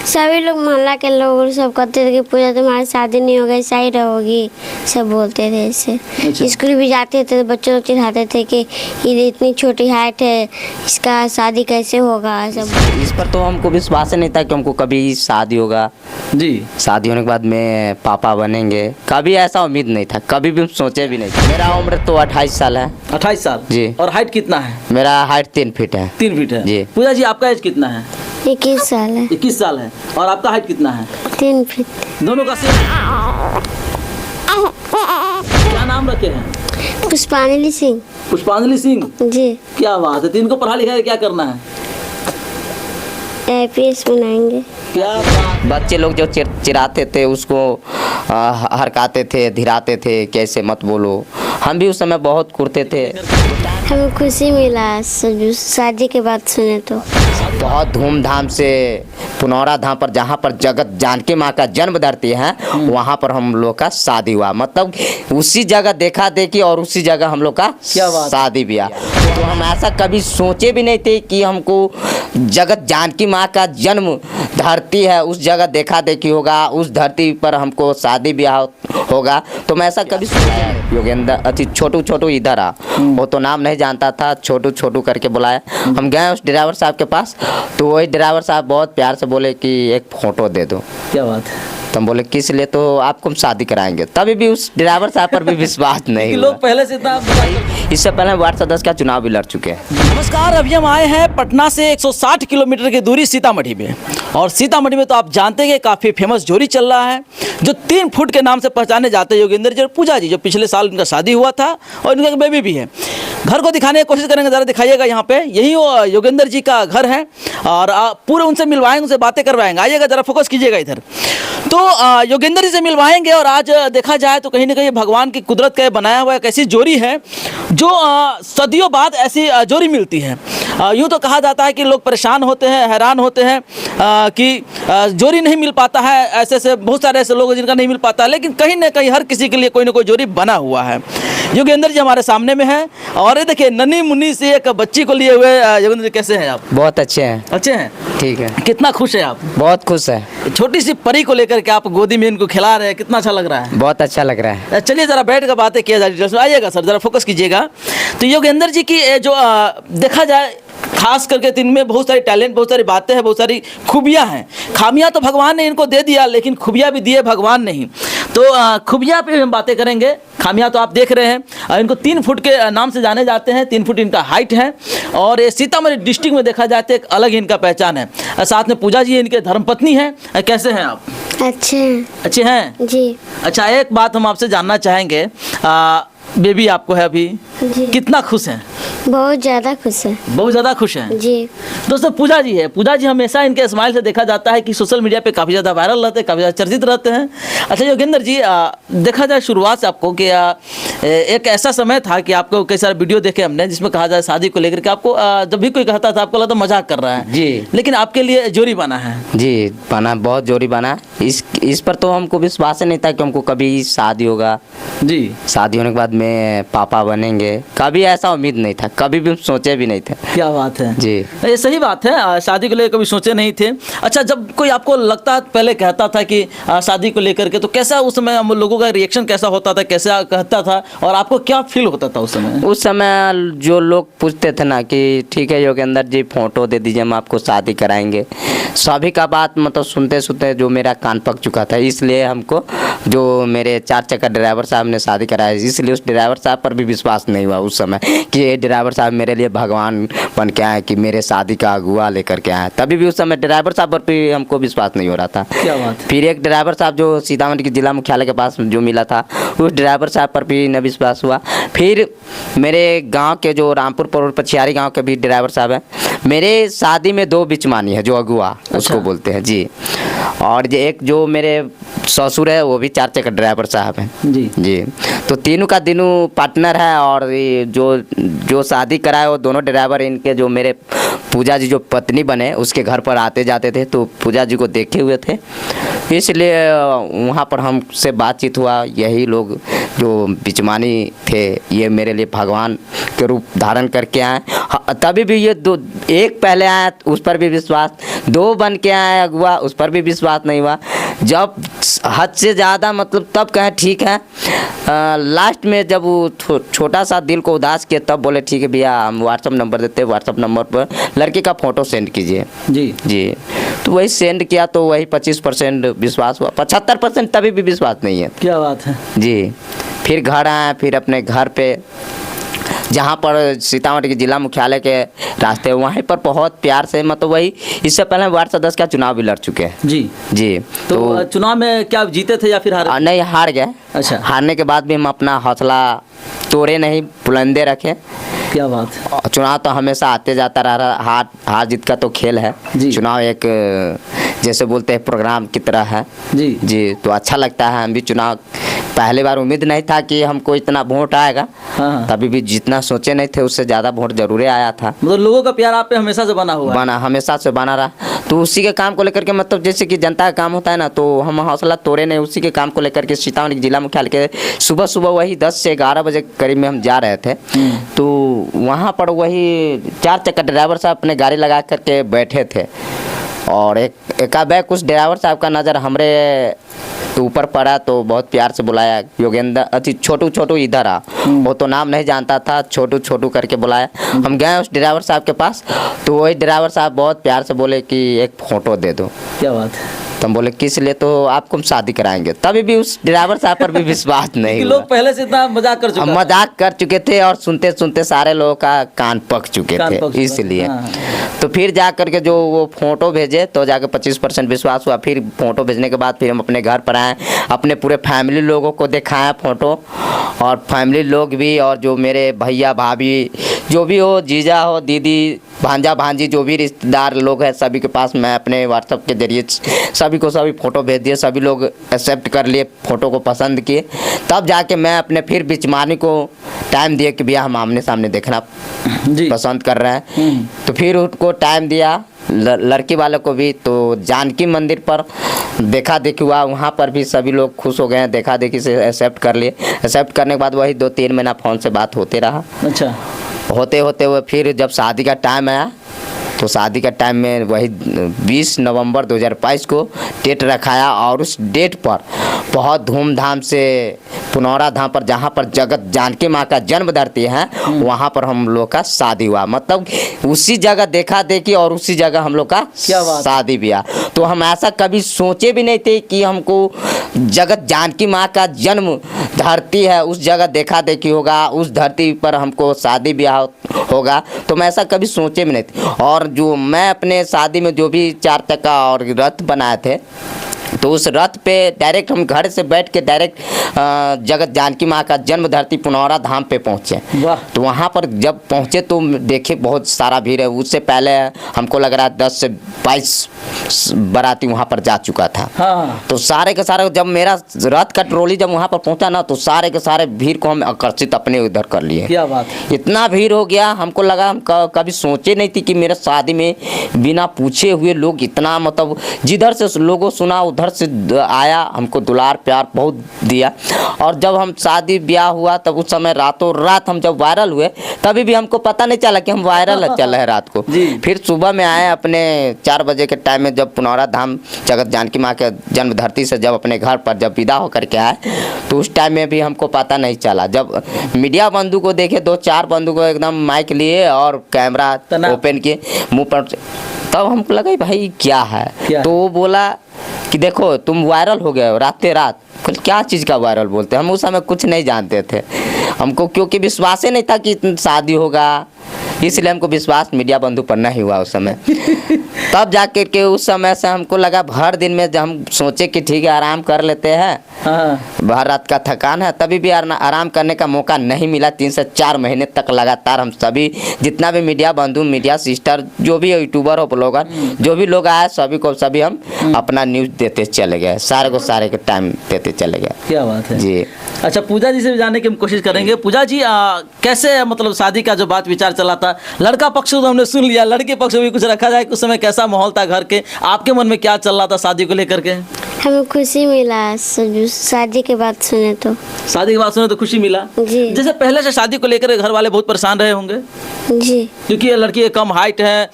सभी लोग मोहल्ला के लोग सब कहते थे कि पूजा तुम्हारी शादी नहीं होगी, ऐसा ही रहोगी, सब बोलते थे ऐसे। अच्छा। स्कूल भी जाते थे तो बच्चों लोग चिढ़ाते थे कि ये इतनी छोटी हाइट है, इसका शादी कैसे होगा सब। इस पर तो हमको विश्वास ही नहीं था कि हमको कभी शादी होगा। जी। शादी होने के बाद में पापा बनेंगे, कभी ऐसा उम्मीद नहीं था, कभी भी सोचे भी नहीं था। मेरा उम्र तो 28 साल है। 28 साल जी। और हाइट कितना है? मेरा हाइट 3 फीट है। 3 फीट है जी। पूजा जी आपका एज कितना है? 21 साल है। 21 साल है। और आपका हाइट कितना है? 3 फीट। दोनों का सेम। क्या नाम रखे हैं? पुष्पांजलि सिंह। पुष्पांजलि सिंह। जी। क्या बात है। तो इनको पढ़ा लिखा है क्या करना है? IPS बनाएंगे। क्या बात। बच्चे लोग जो चिढ़ाते थे उसको हरकाते थे, धिराते थे, कैसे मत बोलो। हम भी उस समय बहुत कुड़ते थे। हमें खुशी मिला शादी के बाद सुने तो। बहुत धूमधाम से पुनौरा धाम पर, जहाँ पर जगत जानकी माँ का जन्म धरती है, वहाँ पर हम लोग का शादी हुआ। मतलब उसी जगह देखा देखी और उसी जगह हम लोग का क्या बात। शादी भी हुआ। तो हम ऐसा कभी सोचे भी नहीं थे कि हमको जगत जानकी माँ का जन्म धरती है, उस जगह देखा देखी होगा, उस धरती पर हमको शादी ब्याह होगा। तो मैं ऐसा कभी सोचा योगेंद्र अति छोटू इधर आ, वो तो नाम नहीं जानता था, छोटू करके बुलाया। हम गए उस ड्राइवर साहब के पास, तो वही ड्राइवर साहब बहुत प्यार से बोले कि एक फ़ोटो दे दो। क्या बात है। तो हम बोले किस लिए? तो आपको हम शादी कराएंगे। तभी भी उस ड्राइवर साहब पर भी विश्वास नहीं कि हुआ। लोग पहले से इतना इससे पहले वार्ड सदस्य का चुनाव भी लड़ चुके हैं। नमस्कार, अभी हम आए हैं पटना से 160 किलोमीटर की दूरी सीतामढ़ी में। और सीतामढ़ी में तो आप जानते हैं कि काफ़ी फेमस जोड़ी चल रहा है, जो 3 फुट के नाम से पहचाने जाते हैं, योगेंद्र जी और पूजा जी, जो पिछले साल इनका शादी हुआ था और इनका बेबी भी है। घर को दिखाने की कोशिश करेंगे, ज़रा दिखाइएगा। यहाँ पे यही वो योगेंद्र जी का घर है और पूरे उनसे मिलवाएंगे, उनसे बातें करवाएंगे। आइएगा, ज़रा फोकस कीजिएगा इधर। तो योगेंद्र जी से मिलवाएंगे। और आज देखा जाए तो कहीं ना कहीं भगवान की कुदरत का बनाया हुआ एक ऐसी जोड़ी है जो सदियों बाद ऐसी जोड़ी मिलती है। यूँ तो कहा जाता है कि लोग परेशान होते हैं, हैरान होते हैं कि जोड़ी नहीं मिल पाता है। ऐसे बहुत सारे ऐसे लोग जिनका नहीं मिल पाता है, लेकिन कहीं ना कहीं हर किसी के लिए कोई ना कोई जोड़ी बना हुआ है। योगेंद्र जी हमारे सामने में है और ये देखिए नन्ही मुन्नी से एक बच्ची को लिए हुए। योगेंद्र जी कैसे हैं आप? बहुत अच्छे हैं। अच्छे हैं। ठीक है। कितना खुश है आप? बहुत खुश है। छोटी सी परी को लेकर के आप गोदी में इनको खिला रहे हैं, कितना अच्छा लग रहा है। बहुत अच्छा लग रहा है। चलिए ज़रा बैठ कर बातें किया जाए। आइएगा सर, ज़रा फोकस कीजिएगा। तो योगेंद्र जी की जो देखा जाए खास करके तो इनमें बहुत सारी टैलेंट, बहुत सारी बातें हैं, बहुत सारी खूबियां हैं। खामियां तो भगवान ने इनको दे दिया, लेकिन खूबियां भी दिए भगवान ने ही। तो खूबियां पे हम बातें करेंगे। खामियां तो आप देख रहे हैं, इनको 3 फुट के नाम से जाने जाते हैं। 3 फुट इनका हाइट है और ये सीतामढ़ी डिस्ट्रिक्ट में देखा जाए तो एक अलग ही इनका पहचान है। साथ में पूजा जी इनके धर्मपत्नी हैं। कैसे हैं आप? अच्छे हैं। अच्छे हैं जी। अच्छा, एक बात हम आपसे जानना चाहेंगे, बेबी आपको है अभी, जी। कितना खुश हैं? बहुत ज़्यादा खुश है। बहुत ज़्यादा खुश हैं। जी। दोस्तों पूजा जी है। पूजा जी हमेशा इनके स्माइल से देखा जाता है कि सोशल मीडिया पे काफ़ी ज़्यादा वायरल रहते हैं, काफ़ी ज़्यादा चर्चित रहते हैं। अच्छा योगेंद्र जी, देखा जाए शुरुआत से आपको कि एक ऐसा समय था कि आपको कई सारे वीडियो देखे हमने जिसमें कहा जाए शादी को लेकर के आपको जब भी कोई कहता था आपको लगता मजाक कर रहा है। जी। लेकिन आपके लिए जोड़ी बना है। जी बना, बहुत जोड़ी बना। इस पर तो हमको विश्वास ही नहीं था कि हमको कभी शादी होगा। जी। शादी होने के बाद में पापा बनेंगे, कभी ऐसा उम्मीद नहीं था, कभी भी सोचे भी नहीं थे। क्या बात है। जी। ये सही बात है, शादी को लेकर कभी सोचे नहीं थे। अच्छा, जब कोई आपको लगता पहले कहता था कि शादी को लेकर के, तो कैसा उस समय हम लोगों का रिएक्शन कैसा होता था, कैसा कहता था और आपको क्या फील होता था उस समय? उस समय जो लोग पूछते थे ना कि ठीक है योगेंद्र जी फोटो दे दीजिए, हम आपको शादी कराएंगे। सभी का बात मतलब सुनते सुनते जो मेरा कान पक चुका था, इसलिए हमको जो मेरे 4 चक्का ड्राइवर साहब ने शादी कराया, इसलिए उस ड्राइवर साहब पर भी विश्वास नहीं हुआ उस समय कि ये ड्राइवर साहब मेरे लिए भगवान बन के आए, कि मेरे शादी का अगुआ लेकर के आए। तभी भी उस समय ड्राइवर साहब पर भी हमको विश्वास नहीं हो रहा था। क्या बात है। फिर एक ड्राइवर साहब जो सीतामढ़ी के जिला मुख्यालय के पास जो मिला था, उस ड्राइवर साहब पर भी न विश्वास हुआ। फिर मेरे गांव के जो रामपुर पछियारी गांव के भी ड्राइवर साहब हैं। मेरे शादी में 2 बिचमानी है, जो अगुआ उसको बोलते हैं। जी। और एक जो मेरे ससुर है वो भी 4 चक्का ड्राइवर साहब हैं। जी। तो तीनों का तीनों पार्टनर है। और ये जो शादी कराए वो दोनों ड्राइवर इनके जो मेरे पूजा जी जो पत्नी बने उसके घर पर आते जाते थे, तो पूजा जी को देखे हुए थे, इसलिए वहाँ पर हमसे बातचीत हुआ। यही लोग जो बिचमानी थे ये मेरे लिए भगवान के रूप धारण करके आए। तभी भी ये दो, एक पहले आया उस पर भी विश्वास, दो बन के आए अगुआ उस पर भी विश्वास नहीं हुआ। जब हद से ज़्यादा मतलब तब कहें ठीक है, लास्ट में जब वो छोटा सा दिल को उदास किया तब बोले ठीक है भैया हम व्हाट्सअप नंबर देते हैं, व्हाट्सअप नंबर पर लड़के का फ़ोटो सेंड कीजिए। जी जी, तो वही सेंड किया तो वही 25% विश्वास हुआ, 75% तभी भी विश्वास नहीं है। क्या बात है। जी, फिर घर आए, फिर अपने घर पे जहाँ पर सीतामढ़ी के जिला मुख्यालय के रास्ते वहीं पर बहुत प्यार से मतलब वही, इससे पहले वार्ड सदस्य का चुनाव भी लड़ चुके हैं। जी जी, तो चुनाव में क्या जीते थे या फिर हारे? नहीं, हार गए। अच्छा। हारने के बाद भी हम अपना हौसला तोड़े नहीं, बुलंदे रखे। क्या बात है। चुनाव तो हमेशा आते जाता रहा, हार जीत का तो खेल है। जी। चुनाव एक जैसे बोलते हैं प्रोग्राम की तरह है। जी जी, तो अच्छा लगता है। हम भी चुनाव पहले बार उम्मीद नहीं था कि हमको इतना वोट आएगा, हाँ। तभी भी जितना सोचे नहीं थे उससे ज़्यादा वोट जरूर आया था। मतलब लोगों का प्यार आप पे हमेशा से बना हुआ है। बना, हमेशा से बना रहा। तो उसी के काम को लेकर के मतलब जैसे कि जनता का काम होता है ना, तो हम हौसला तोड़े नहीं, उसी के काम को लेकर के सीतामढ़ी जिला मुख्यालय के सुबह सुबह वही 10 से 11 बजे करीब में हम जा रहे थे। तो वहाँ पर वही 4 चक्का ड्राइवर साहब अपने गाड़ी लगा करके बैठे थे और एकाएक कुछ ड्राइवर साहब का नज़र हमरे ऊपर पड़ा तो बहुत प्यार से बुलाया, योगेंद्र अति छोटू छोटू इधर आ। वो तो नाम नहीं जानता था, छोटू छोटू करके बुलाया। हम गए उस ड्राइवर साहब के पास, तो वही ड्राइवर साहब बहुत प्यार से बोले कि एक फ़ोटो दे दो। क्या बात है। तो हम बोले किस लिए? तो आपको हम शादी कराएंगे। तभी भी उस ड्राइवर साहब पर भी विश्वास नहीं कि हुआ। लोग पहले से इतना मजाक कर चुके हम मजाक कर चुके थे और सुनते सुनते सारे लोगों का कान पक चुके कान पक थे, चुका। इसलिए। हाँ। तो फिर जा करके जो वो फ़ोटो भेजे तो जाके 25% विश्वास हुआ। फिर फ़ोटो भेजने के बाद फिर हम अपने घर पर आए, अपने पूरे फैमिली लोगों को दिखाया फ़ोटो, और फैमिली लोग भी और जो मेरे भैया भाभी जो भी हो, जीजा हो, दीदी, भांजा भांजी, जो भी रिश्तेदार लोग हैं सभी के पास मैं अपने व्हाट्सएप के जरिए सभी को सभी फ़ोटो भेज दिए। सभी लोग एक्सेप्ट कर लिए, फ़ोटो को पसंद किए। तब जाके मैं अपने फिर बिचमानी को टाइम दिया कि भैया हम आमने सामने देखना जी पसंद कर रहे हैं। तो फिर उनको टाइम दिया, लड़की वालों को भी। तो जानकी मंदिर पर देखा देखी हुआ, वहाँ पर भी सभी लोग खुश हो गए हैं, देखा देखी से एक्सेप्ट कर लिए। एक्सेप्ट करने के बाद वही 2-3 महीना फ़ोन से बात होते रहा। अच्छा। होते होते हुए फिर जब शादी का टाइम आया तो शादी का टाइम में वही 20 नवंबर 2022 को डेट रखाया, और उस डेट पर बहुत धूमधाम से पुनौरा धाम पर जहाँ पर जगत जानकी माँ का जन्म धरती है वहाँ पर हम लोग का शादी हुआ। मतलब उसी जगह देखा देखी और उसी जगह हम लोग का शादी भी हुआ। तो हम ऐसा कभी सोचे भी नहीं थे कि हमको जगत जानकी माँ का जन्म धरती है उस जगह देखा देखी होगा, उस धरती पर हमको शादी ब्याह होगा। तो मैं ऐसा कभी सोचे भी नहीं थे। और जो मैं अपने शादी में जो भी 4 चक्का और रथ बनाए थे, तो उस रथ पे डायरेक्ट हम घर से बैठ के डायरेक्ट जगत जानकी माँ का जन्म धरती पुनौरा धाम पे पहुँचे। तो वहाँ पर जब पहुँचे तो देखे बहुत सारा भीड़ है। उससे पहले हमको लग रहा है 10 से 22 बाराती वहाँ पर जा चुका था। हाँ। तो सारे के सारे जब मेरा रथ का ट्रॉली जब वहाँ पर पहुँचा ना, तो सारे के सारे भीड़ को हम आकर्षित अपने उधर कर लिए। क्या बात है। इतना भीड़ हो गया, हमको लगा हम कभी सोचे नहीं थी कि मेरे शादी में बिना पूछे हुए लोग इतना मतलब जिधर से लोगों सुना उधर से आया, हमको दुलार प्यार बहुत दिया। और जब हम शादी ब्याह हुआ तब उस समय रातों रात हम जब वायरल हुए तभी भी हमको पता नहीं चला कि हम वायरल चल रहे रात को। फिर सुबह में आए अपने 4 बजे के टाइम में, जब पुनौरा धाम जगत जानकी माँ के जन्म धरती से जब अपने घर पर जब विदा होकर के आए तो उस टाइम में भी हमको पता नहीं चला। जब मीडिया बंधु को देखे 2-4 बंधु को एकदम माइक लिए और कैमरा ओपन किए मुँह पर, तब हमको लगा भाई क्या है। तो वो बोला कि देखो तुम वायरल हो गए हो रातें रात। क्या चीज़ का वायरल बोलते, हम उस समय कुछ नहीं जानते थे हमको, क्योंकि विश्वास ही नहीं था कि शादी होगा, इसलिए हमको विश्वास मीडिया बंधु पर नहीं हुआ उस समय। तब जाकर के उस समय से हमको लगा भर दिन में जब हम सोचे कि ठीक है आराम कर लेते हैं, भर रात का थकान है, तभी भी आराम करने का मौका नहीं मिला। 3 से 4 महीने तक लगातार हम सभी जितना भी मीडिया बंधु, मीडिया सिस्टर, जो भी यूट्यूबर हो, ब्लॉगर, जो भी लोग आए सभी को सभी हम अपना न्यूज़ देते चले गए, सारे को सारे के टाइम देते चले गए। क्या बात है जी। अच्छा, पूजा जी से भी जानने की हम कोशिश करेंगे। पूजा जी कैसे मतलब शादी का जो बात विचार चला था, लड़का पक्ष तो हमने सुन लिया, लड़के पक्ष भी कुछ रखा जाए, उस समय कैसा माहौल था घर के, आपके मन में क्या चल रहा था शादी को लेकर के? हमें खुशी मिला शादी के बाद सुने तो। शादी के बाद सुने तो खुशी मिला। जी जैसे पहले से शादी को लेकर घर वाले बहुत परेशान रहे होंगे, जी क्योंकि लड़की की कम हाइट है,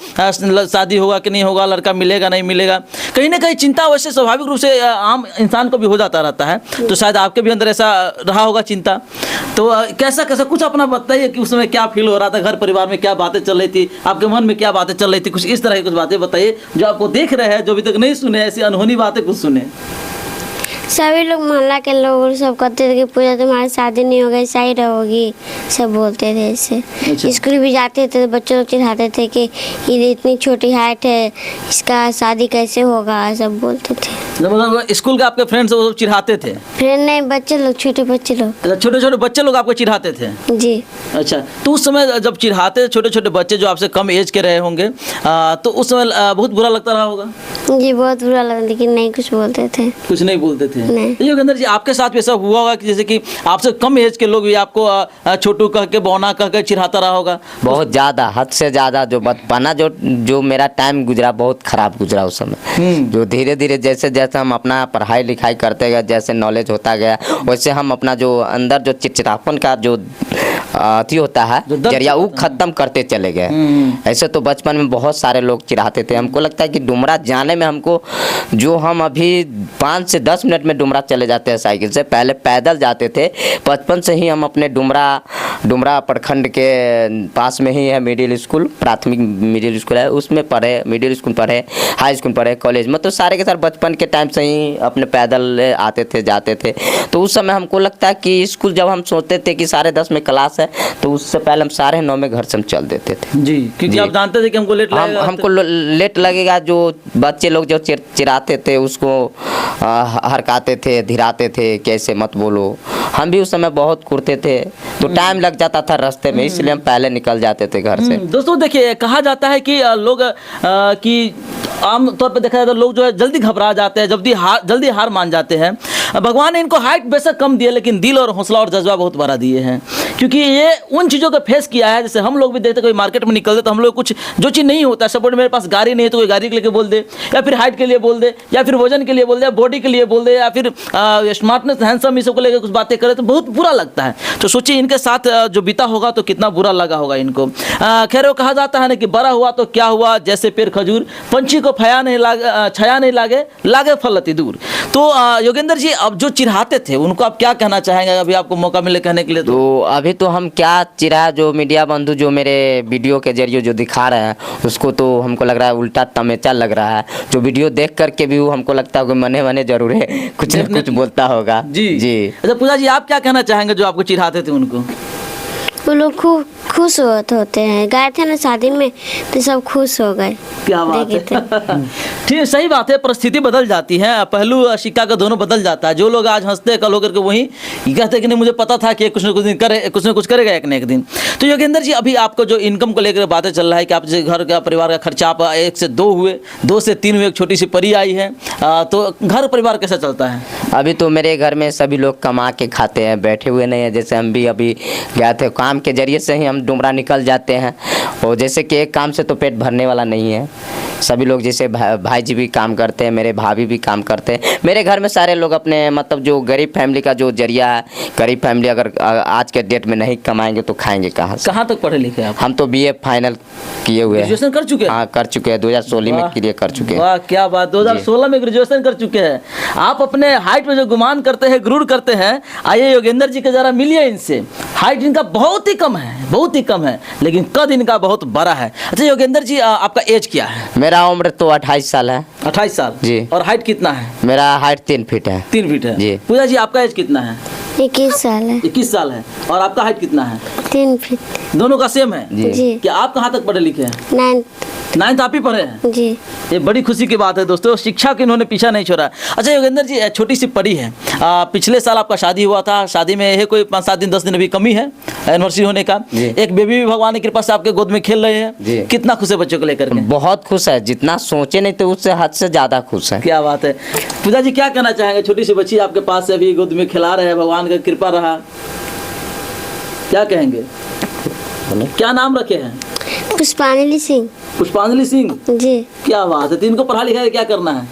शादी होगा कि नहीं होगा, लड़का मिलेगा नहीं मिलेगा, कहीं ना कहीं चिंता वैसे स्वाभाविक रूप से आम इंसान को भी हो जाता रहता है। तो शायद आपके भी अंदर ऐसा रहा होगा चिंता। तो कैसा कैसा कुछ अपना बताइए कि उस समय क्या फील हो रहा था, घर परिवार में क्या बातें चल रही थी, आपके मन में क्या बातें चल रही थी, कुछ इस तरह की कुछ बातें बताइए जो आपको देख रहे हैं, जो अभी तक नहीं सुने, ऐसी अनहोनी बातें कुछ सुने। सभी लोग मोहल्ला के लोग सब कहते थे कि पूजा तुम्हारी शादी नहीं होगी, ऐसा ही रहोगी, सब बोलते थे ऐसे। अच्छा। स्कूल भी जाते थे तो बच्चे लोग चिढ़ाते थे कि ये इतनी छोटी हाइट है, इसका शादी कैसे होगा, सब बोलते थे। मतलब स्कूल के आपके फ्रेंड्स वो चिढ़ाते थे? फ्रेंड नहीं, बच्चे लोग, छोटे बच्चे लोग। छोटे छोटे बच्चे लोग आपको चिढ़ाते थे? जी। अच्छा, तो उस समय जब चिढ़ाते छोटे छोटे बच्चे जो आपसे कम एज के रहे होंगे, तो उस समय बहुत बुरा लगता रहा होगा? जी बहुत बुरा लगा, लेकिन नहीं कुछ बोलते थे। कुछ नहीं बोलते थे? नहीं। योगेंद्र जी, आपके साथ भी ऐसा हुआ होगा कि जैसे कि आपसे कम एज के लोग भी आपको छोटू कह के, बौना कह के चिढ़ाता रहा होगा? बहुत ज़्यादा, हद से ज़्यादा। जो बचपना जो मेरा टाइम गुजरा बहुत ख़राब गुजरा उस समय। जो धीरे धीरे जैसे जैसे हम अपना पढ़ाई लिखाई करते गए, जैसे नॉलेज होता गया, वैसे हम अपना जो अंदर जो चिड़चिड़ापन का जो अति होता है जरिया, वो ख़त्म करते चले गए। ऐसे तो बचपन में बहुत सारे लोग चिढ़ाते थे। हमको लगता है कि डुमरा जाने में हमको, जो हम अभी 5 से 10 मिनट में डुमरा चले जाते हैं साइकिल से, पहले पैदल जाते थे। बचपन से ही हम अपने डुमरा प्रखंड के पास में ही है मिडिल स्कूल, प्राथमिक मिडिल स्कूल है, उसमें पढ़े, मिडिल स्कूल पढ़े, हाई स्कूल पढ़े, कॉलेज में, तो सारे के सारे बचपन के टाइम से ही अपने पैदल आते थे जाते थे। तो उस समय हमको लगता है कि स्कूल जब हम सोचते थे कि 10:30 में क्लास है, तो उससे पहले हम 9:30 में घर से हम चल देते थे। जी, क्योंकि आप जानते थे कि हमको लेट लगेगा। हमको लेट लगेगा। जो बच्चे लोग जो चिढ़ाते थे उसको हरकाते थे, धिराते थे, कैसे मत बोलो। हम भी उस समय बहुत कुड़ते थे, तो टाइम लग जाता था रास्ते में, इसलिए हम पहले निकल जाते थे घर से। दोस्तों देखिए, कहा जाता है कि लोग कि आम तौर पर देखा जाता है लोग जो है जल्दी घबरा जाते हैं, जल्दी हार मान जाते हैं। भगवान ने इनको हाइट बेशक कम दिए, लेकिन दिल और हौसला और जज्बा बहुत बड़ा दिए हैं, क्योंकि ये उन चीज़ों को फेस किया है। जैसे हम लोग भी देखते कोई मार्केट में निकलते तो हम लोग कुछ जो चीज़ नहीं होता, सपोर्ट मेरे पास गाड़ी नहीं है तो कोई गाड़ी के लेके बोल दे, या फिर हाइट के लिए बोल दे, या फिर वजन के लिए बोल दे, बॉडी के लिए बोल दे, या फिर स्मार्टनेस, हैंडसम, इस सब को लेकर कुछ बातें करे तो बहुत बुरा लगता है। तो सोचिए इनके साथ जो बीता होगा तो कितना बुरा लगा होगा इनको। खैर, वो कहा जाता है ना कि बड़ा हुआ तो क्या हुआ, जैसे पेड़ खजूर, पंछी को छाया नहीं लागे फल अति दूर। तो योगेंद्र जी, अब जो चिढ़ाते थे उनको आप क्या कहना चाहेंगे, अभी आपको मौका मिले कहने के लिए? तो अभी तो हम क्या चिढ़ा, जो मीडिया बंधु जो मेरे वीडियो के जरिए जो दिखा रहे हैं, उसको तो हमको लग रहा है उल्टा तमेचा लग रहा है। जो वीडियो देख करके भी वो हमको लगता है कि मने जरूर है, कुछ न कुछ बोलता होगा। जी जी। अच्छा पूजा जी, आप क्या कहना चाहेंगे जो आपको चिढ़ाते थे उनको? वो लोग खूब खुश होते हैं, गए थे ना शादी में तो सब खुश हो गए। क्या बात है। ठीक है, सही बात है, परिस्थिति बदल जाती है, पहलू सिक्का का दोनों बदल जाता है। जो लोग आज हंसते हैं कल होकर के वही कहते हैं कि नहीं मुझे पता था कि कुछ न कुछ करेगा एक न एक दिन। तो योगेंद्र जी, अभी आपको जो इनकम को लेकर बातें चल रहा है कि आप जैसे घर का परिवार का खर्चा आप 1 से 2 हुए, 2 से 3 हुए, एक छोटी सी परी आई है, तो घर परिवार कैसा चलता है? अभी तो मेरे घर में सभी लोग कमा के खाते हैं, बैठे हुए नहीं है। जैसे हम भी अभी गए थे काम के जरिए से ही हम डुमरा निकल जाते हैं, और जैसे कि एक काम से तो पेट भरने वाला नहीं है। सभी लोग जैसे भाई जी भी काम करते हैं, मेरे भाभी भी काम करते हैं। मेरे घर में सारे लोग अपने मतलब जो गरीब फैमिली का जो जरिया है, गरीब फैमिली अगर आज के डेट में नहीं कमाएंगे तो खाएंगे कहाँ से? कहाँ तक पढ़े लिखे आप? हम तो BA फाइनल किए हुए हैं। ग्रेजुएशन कर चुके हैं? हाँ, कर चुके हैं, 2016 में क्लियर कर चुके हैं। वाह क्या बात, 2016 में ग्रेजुएशन कर चुके हैं आप। अपने हाइट में जो गुमान करते हैं, गुरूर करते हैं, आइए योगेंद्र जी के जरा मिलिए इनसे। हाइट इनका बहुत ही कम है, बहुत ही कम है, लेकिन कद इनका बहुत बड़ा है। अच्छा योगेंद्र जी, आपका एज क्या है? मेरा उम्र तो 28 साल है। 28 साल जी। और हाइट कितना है? मेरा हाइट 3 फीट है। 3 फीट है जी। पूजा जी, आपका एज कितना है? 21 साल है। 21 साल है। और आपका हाइट कितना है? 3 फीट। दोनों का सेम है? जी। क्या आप कहाँ तक पढ़े लिखे हैं? 9th आप ही पढ़े हैं? जी। ये बड़ी खुशी की बात है दोस्तों, शिक्षा के इन्होंने पीछा नहीं छोड़ा। अच्छा योगेंद्र जी, छोटी सी परी है, पिछले साल आपका शादी हुआ था, शादी में है कोई 5-7 दिन 10 दिन अभी कमी है एनिवर्सरी होने का, एक बेबी भी भगवान की कृपा से आपके गोद में खेल रहे हैं। कितना खुश है बच्चों को लेकर के? बहुत खुश है, जितना सोचे नहीं तो उससे हद से ज्यादा खुश है। क्या बात है। पूजा जी, क्या कहना चाहेंगे? छोटी सी बच्ची आपके पास से अभी गोद में खिला रहे हैं, भगवान का कृपा रहा, क्या कहेंगे? क्या नाम रखे हैं? पुष्पांजलि सिंह। पुष्पांजलि सिंह? जी। क्या बात है। तो इनको पढ़ा लिखा है क्या करना है?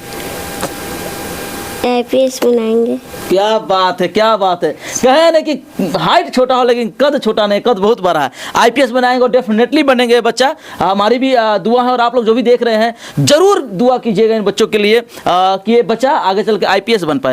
IPS बनाएंगे। क्या बात है, क्या बात है। कहे ना कि हाइट छोटा हो लेकिन कद छोटा नहीं, कद बहुत बड़ा है। IPS बनाएंगे और डेफिनेटली बनेंगे बच्चा। हमारी भी दुआ है और आप लोग जो भी देख रहे हैं जरूर दुआ कीजिएगा इन बच्चों के लिए कि ये बच्चा आगे चल के IPS बन पाए।